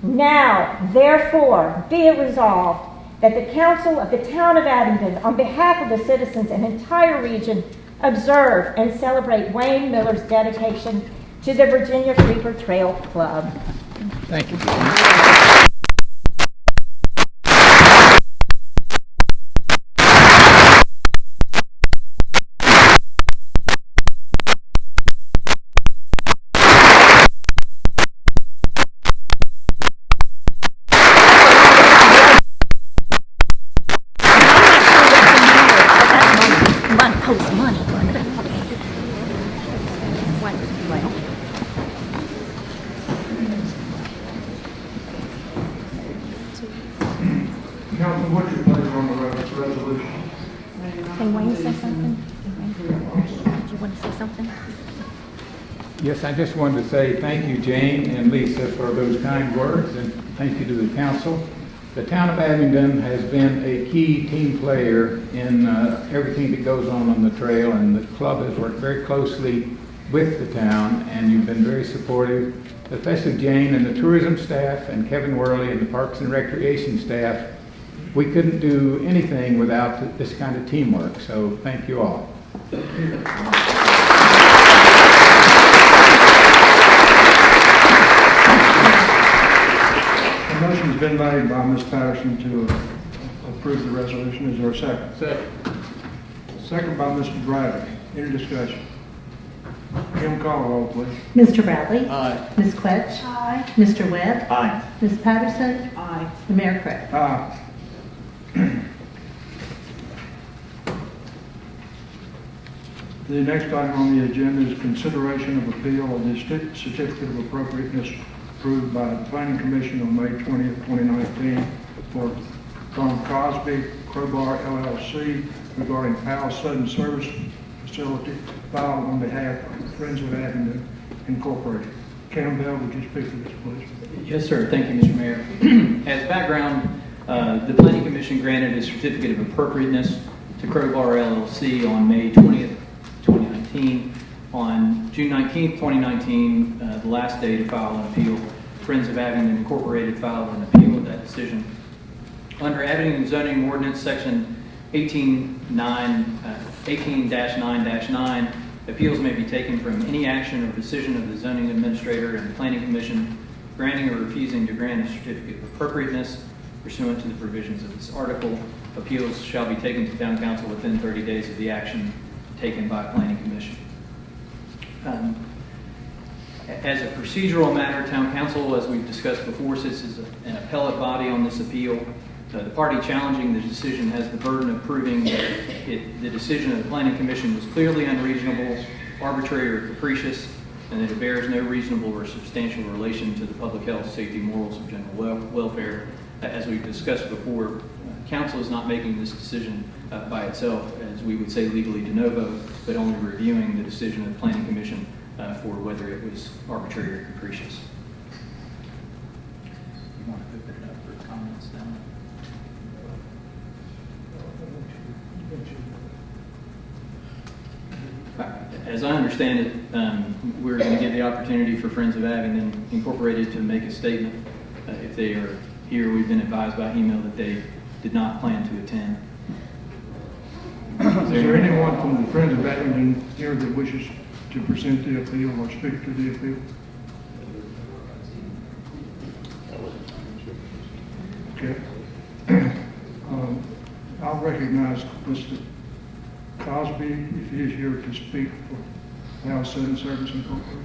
Now, therefore, be it resolved that the Council of the Town of Abingdon, on behalf of the citizens and entire region, observe and celebrate Wayne Miller's dedication to the Virginia Creeper Trail Club. Thank you. Council, what's your pleasure on the resolution? Can Wayne say something? Did you want to say something? Yes, I just wanted to say thank you, Jane and Lisa, for those kind words, and thank you to the council. The Town of Abingdon has been a key team player in everything that goes on the trail, and the club has worked very closely with the town, and you've been very supportive, especially Jane and the tourism staff and Kevin Worley and the Parks and Recreation staff. We couldn't do anything without this kind of teamwork, so thank you all. The motion's been made by Ms. Patterson to approve the resolution. Is there a second? Second. Second by Mr. Bradley. Any discussion? Kim, call the roll, please. Mr. Bradley? Aye. Ms. Quetch? Aye. Mr. Webb? Aye. Ms. Patterson? Aye. The Mayor Craig? Aye. The next item on the agenda is consideration of appeal of the Certificate of Appropriateness approved by the Planning Commission on May 20th, 2019 for Thom Crosby, CroBar LLC regarding Powell Sudden Service Facility filed on behalf of Friends of Abingdon Incorporated. Campbell, would you speak to this, please? Yes, sir. Thank you, Mr. Mayor. As background, the Planning Commission granted a Certificate of Appropriateness to CroBar LLC on May 20th, 2019. On June 19th, 2019, the last day to file an appeal, Friends of Abingdon Incorporated filed an appeal of that decision. Under Abingdon Zoning Ordinance Section 18-9-9, appeals may be taken from any action or decision of the zoning administrator and the planning commission granting or refusing to grant a certificate of appropriateness pursuant to the provisions of this article. Appeals shall be taken to town council within 30 days of the action taken by planning commission. As a procedural matter, town council, as we've discussed before, sits as an appellate body on this appeal. The party challenging the decision has the burden of proving that the decision of the planning commission was clearly unreasonable, arbitrary, or capricious, and that it bears no reasonable or substantial relation to the public health, safety, morals, or general welfare. As we've discussed before, council is not making this decision by itself, as we would say legally de novo, but only reviewing the decision of the planning commission for whether it was arbitrary or capricious. You want to open it up for comments now? As I understand it, we're going to give the opportunity for Friends of Abingdon Incorporated to make a statement. If they are here, we've been advised by email that they did not plan to attend. Is there anyone from the Friends of Abingdon here that wishes to present the appeal or speak to the appeal? Okay. I'll recognize Mr. Crosby, if he is here to speak for House Southern Service Incorporated.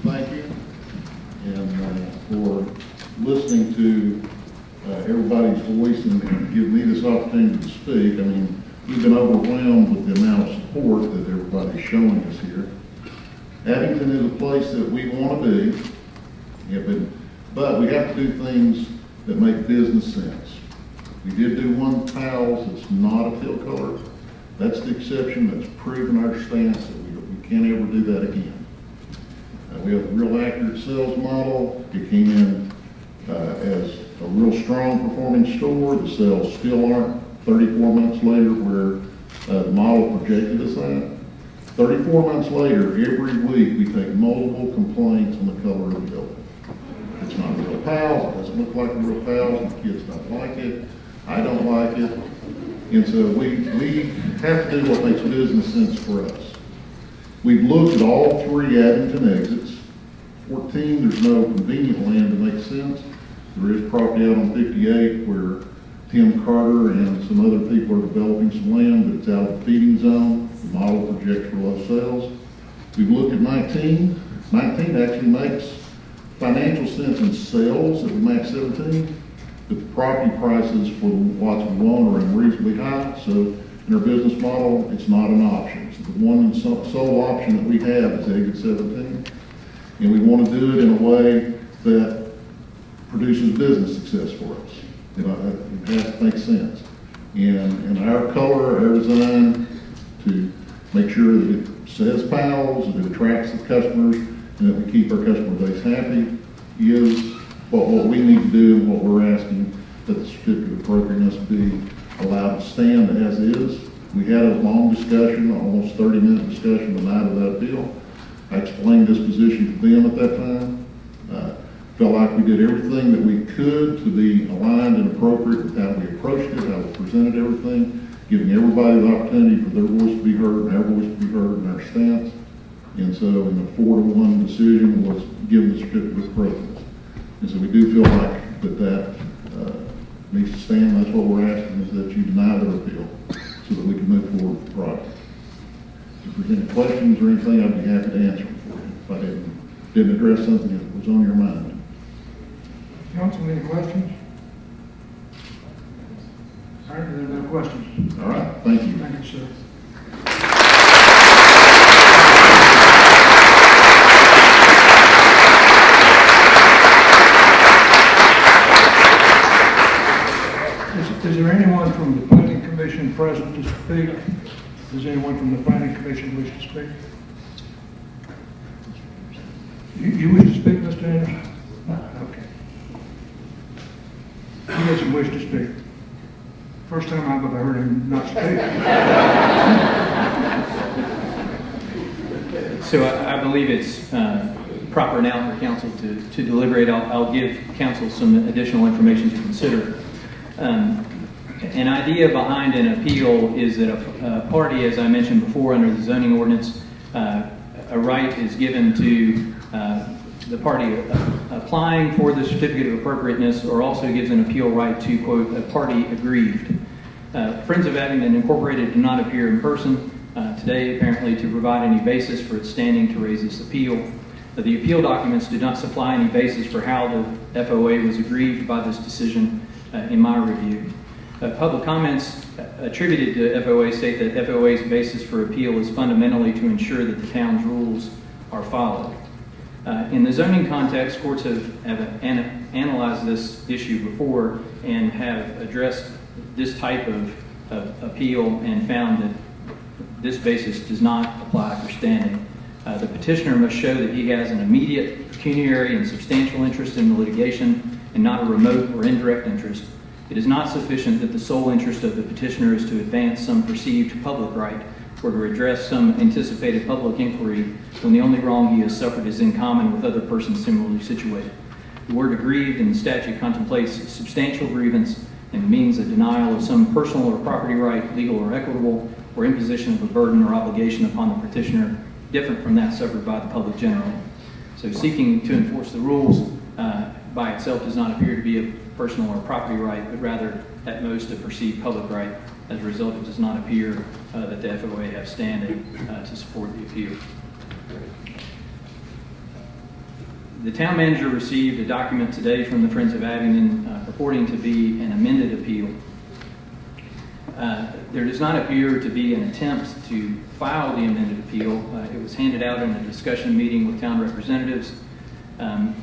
Thank you, and for listening to everybody's voice and giving me this opportunity to speak. I mean, we've been overwhelmed with the amount of support that everybody's showing us here. Abingdon is a place that we want to be, but we have to do things that make business sense. We did do one PALS that's not a field color. That's the exception that's proven our stance that we can't ever do that again. We have a real accurate sales model. It came in as a real strong performing store. The sales still aren't 34 months later where the model projected us at. 34 months later, every week we take multiple complaints on the color of the building. It's not a real PALS. It doesn't look like a real PALS. The kids don't like it. I don't like it. And so we have to do what makes business sense for us. We've looked at all 3 Abingdon exits. 14, there's no convenient land to make sense. There is property out on 58 where Tim Carter and some other people are developing some land, but it's out of the feeding zone. The model projects for low sales. We've looked at 19. 19 actually makes financial sense in sales that would match 17, but the property prices for lots of loan are unreasonably high, so in our business model, it's not an option. So the one and sole option that we have is exit 17, and we want to do it in a way that produces business success for us. It has to make sense. And our color, our design, to make sure that it says PALS, that it attracts the customers, and that we keep our customer base happy, is what we need to do and what we're asking that the certificate of appropriateness be allowed to stand as is. We had a long discussion, almost 30-minute discussion the night of that appeal. I explained this position to them at that time. Felt like we did everything that we could to be aligned and appropriate with how we approached it, how we presented everything, giving everybody the opportunity for their voice to be heard and our voice to be heard in our stance. And so in the 4-1 decision was given the certificate of appropriateness. And so we do feel like that needs to stand. That's what we're asking, is that you deny their appeal so that we can move forward with the project. If there's any questions or anything, I'd be happy to answer them for you if I didn't address something that was on your mind. Council, any questions? All right, there are no questions. All right, thank you. Thank you, sir. Is there anyone from the Planning Commission present to speak? Does anyone from the Planning Commission wish to speak? You wish to speak, Mr. Anderson? Okay. He doesn't wish to speak. First time I've ever heard him not speak. So I believe it's proper now for council to deliberate. I'll give council some additional information to consider. An idea behind an appeal is that a party, as I mentioned before, under the zoning ordinance, a right is given to the party applying for the certificate of appropriateness, or also gives an appeal right to, quote, a party aggrieved. Friends of Abingdon Incorporated do not appear in person today, apparently, to provide any basis for its standing to raise this appeal. The appeal documents do not supply any basis for how the FOA was aggrieved by this decision in my review. Public comments attributed to FOA state that FOA's basis for appeal is fundamentally to ensure that the town's rules are followed. In the zoning context, courts have analyzed this issue before and have addressed this type of appeal and found that this basis does not apply for standing. The petitioner must show that he has an immediate, pecuniary, and substantial interest in the litigation and not a remote or indirect interest. It is not sufficient that the sole interest of the petitioner is to advance some perceived public right or to redress some anticipated public inquiry when the only wrong he has suffered is in common with other persons similarly situated. The word aggrieved in the statute contemplates substantial grievance and means a denial of some personal or property right, legal or equitable, or imposition of a burden or obligation upon the petitioner different from that suffered by the public generally. So seeking to enforce the rules by itself does not appear to be a personal or property right, but rather at most a perceived public right. As a result, it does not appear that the FOA have standing to support the appeal. The town manager received a document today from the Friends of Abingdon purporting to be an amended appeal. There does not appear to be an attempt to file the amended appeal. It was handed out in a discussion meeting with town representatives, and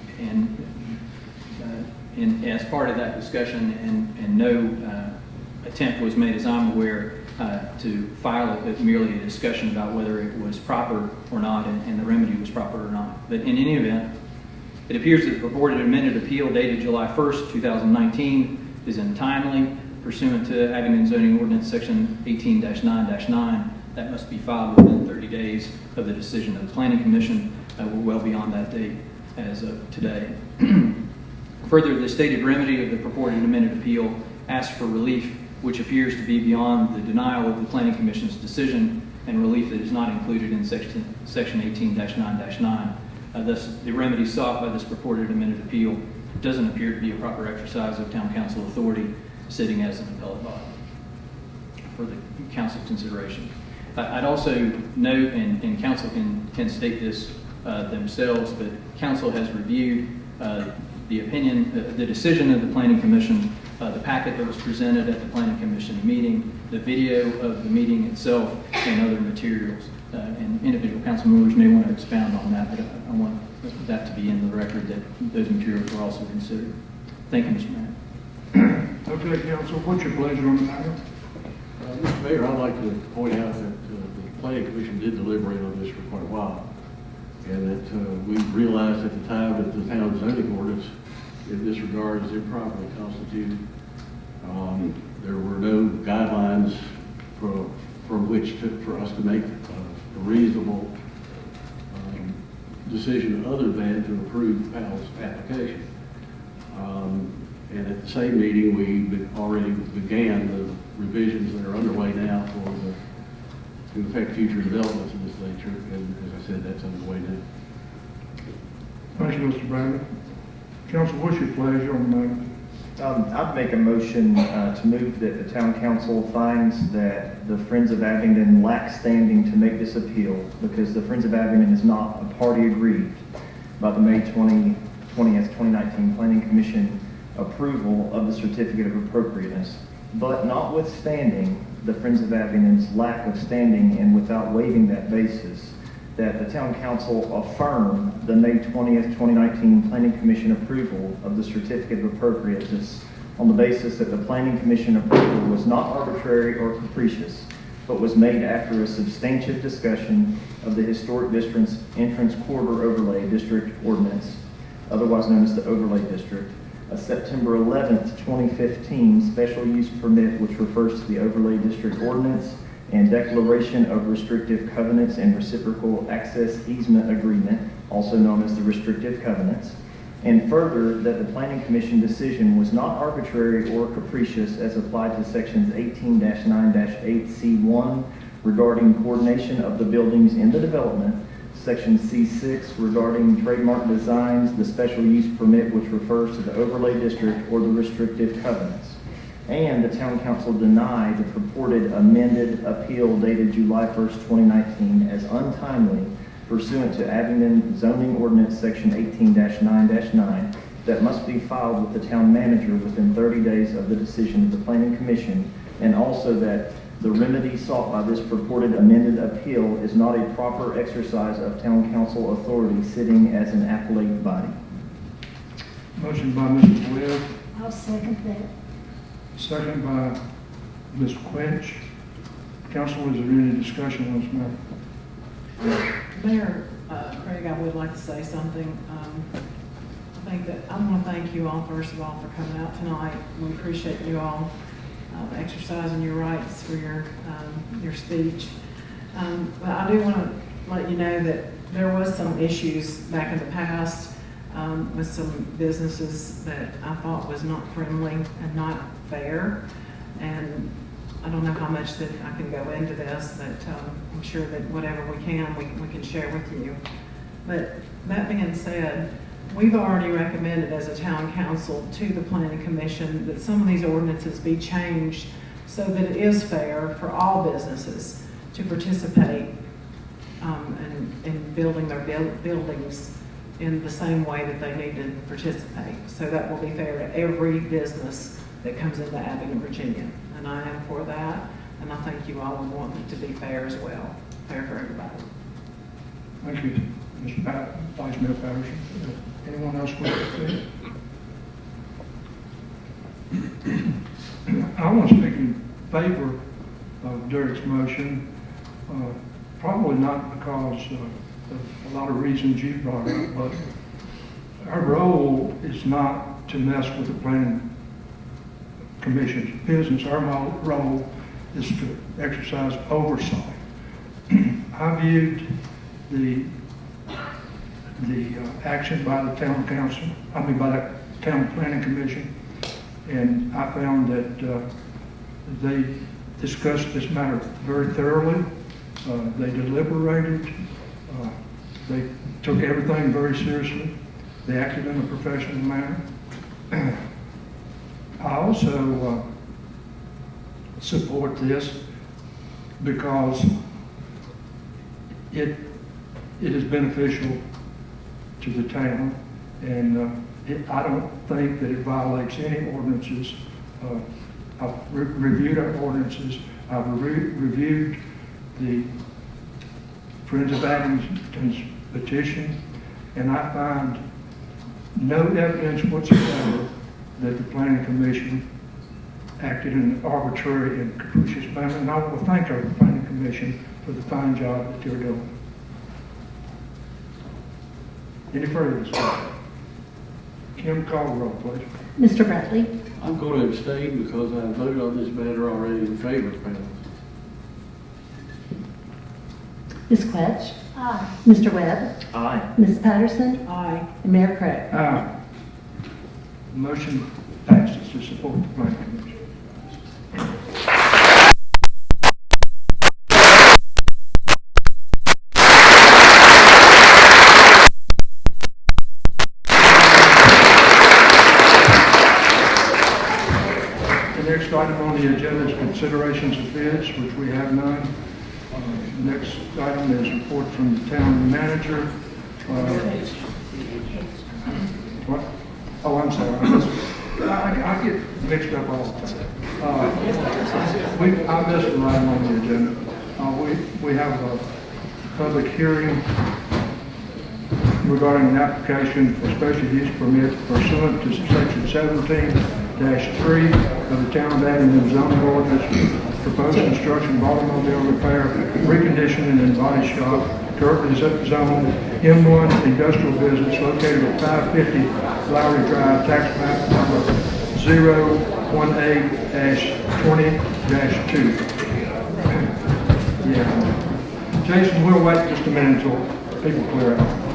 as part of that discussion, and no attempt was made, as I'm aware, to file it, but merely a discussion about whether it was proper or not, and the remedy was proper or not. But in any event, it appears that the purported amended appeal dated July 1st, 2019 is untimely pursuant to Abingdon Zoning Ordinance Section 18-9-9. That must be filed within 30 days of the decision of the Planning Commission. We're well beyond that date as of today. Further, the stated remedy of the purported amended appeal asks for relief which appears to be beyond the denial of the Planning Commission's decision and relief that is not included in Section 18-9-9. Thus, the remedy sought by this purported amended appeal doesn't appear to be a proper exercise of town council authority sitting as an appellate body for the council's consideration. I'd also note, and council can state this themselves, but council has reviewed the opinion, the decision of the Planning Commission, the packet that was presented at the Planning Commission meeting, the video of the meeting itself, and other materials. And individual council members may want to expound on that, but I want that to be in the record that those materials were also considered. Thank you, Mr. Mayor. Okay, council, what's your pleasure on the matter? Mr. Mayor, I'd like to point out that the Planning Commission did deliberate on this for quite a while, and that we realized at the time that the town zoning ordinance in this regard is improperly constituted. There were no guidelines from which for us to make a reasonable decision other than to approve Powell's application. And at the same meeting, we already began the revisions that are underway now to affect future developments in this nature. And as I said, that's underway now. Thank you, Mr. Bradley. Council, what's your pleasure on the matter? I'd make a motion to move that the town council finds that the Friends of Abingdon lack standing to make this appeal because the Friends of Abingdon is not a party aggrieved by the May 20th, 2019 Planning Commission approval of the Certificate of Appropriateness. But notwithstanding the Friends of Abingdon's lack of standing and without waiving that basis, that the town council affirm the May 20th, 2019 Planning Commission approval of the Certificate of Appropriateness on the basis that the Planning Commission approval was not arbitrary or capricious, but was made after a substantive discussion of the Historic District's Entrance Corridor Overlay District Ordinance, otherwise known as the Overlay District, a September 11th, 2015 special use permit which refers to the Overlay District Ordinance, and declaration of restrictive covenants and reciprocal access easement agreement, also known as the restrictive covenants. And further, that the Planning Commission decision was not arbitrary or capricious as applied to sections 18-9-8C1 regarding coordination of the buildings in the development, section C6 regarding trademark designs, the special use permit which refers to the overlay district or the restrictive covenants. And the Town Council denied the purported amended appeal dated July 1st, 2019 as untimely pursuant to Abingdon zoning ordinance section 18-9-9 that must be filed with the town manager within 30 days of the decision of the Planning Commission, and also that the remedy sought by this purported amended appeal is not a proper exercise of Town Council authority sitting as an appellate body. Motion by Mr. Webb, I'll second that. second by Ms. Quench. Council, is there any discussion on this matter? Mayor Craig, I would like to say something. I think that I want to thank you all, first of all, for coming out tonight. We appreciate you all exercising your rights for your speech. But I do want to let you know that there was some issues back in the past with some businesses that I thought was not friendly and not fair. And I don't know how much that I can go into this, but I'm sure that whatever we can share with you. But that being said, we've already recommended as a town council to the Planning Commission that some of these ordinances be changed so that it is fair for all businesses to participate in building their buildings in the same way that they need to participate. So that will be fair to every business that comes into Abingdon, Virginia. And I am for that, and I think you all would want it to be fair as well, fair for everybody. Thank you, Mr. Vice Mayor Patterson. Anyone else wish to speak? I want to speak in favor of Derek's motion, probably not because of a lot of reasons you brought up, but our role is not to mess with the Planning Commission's business. Our role is to exercise oversight. I viewed the action by the town council, by the town planning commission, and I found that they discussed this matter very thoroughly. They deliberated. They took everything very seriously. They acted in a professional manner. I also support this because it is beneficial to the town, and I don't think that it violates any ordinances. I've reviewed our ordinances. I've reviewed the Friends of Abingdon's petition, and I find no evidence whatsoever that the Planning Commission acted in an arbitrary and capricious manner, and I will thank our Planning Commission for the fine job that they're doing. Any further discussion? Kim, call the roll, please. Mr. Bradley? I'm going to abstain because I voted on this matter already in favor of panels. Ms. Quetch? Aye. Mr. Webb? Aye. Ms. Patterson? Aye. And Mayor Craig? Aye. Motion passes to support the Planning Commission. The next item on the agenda is considerations of bids, which we have none. The next item is report from the town manager. What? Oh, I'm sorry. I get mixed up all the time. I missed an item on the agenda. We have a public hearing regarding an application for special use permit pursuant to section 17-3 of the Town of Abingdon zoning ordinance. Proposed construction of automobile repair, reconditioning and body shop, currently zoned M1 industrial business located at 550 Lowry Drive, tax map number 018-20-2. Yeah. Jason, we'll wait just a minute until people clear out.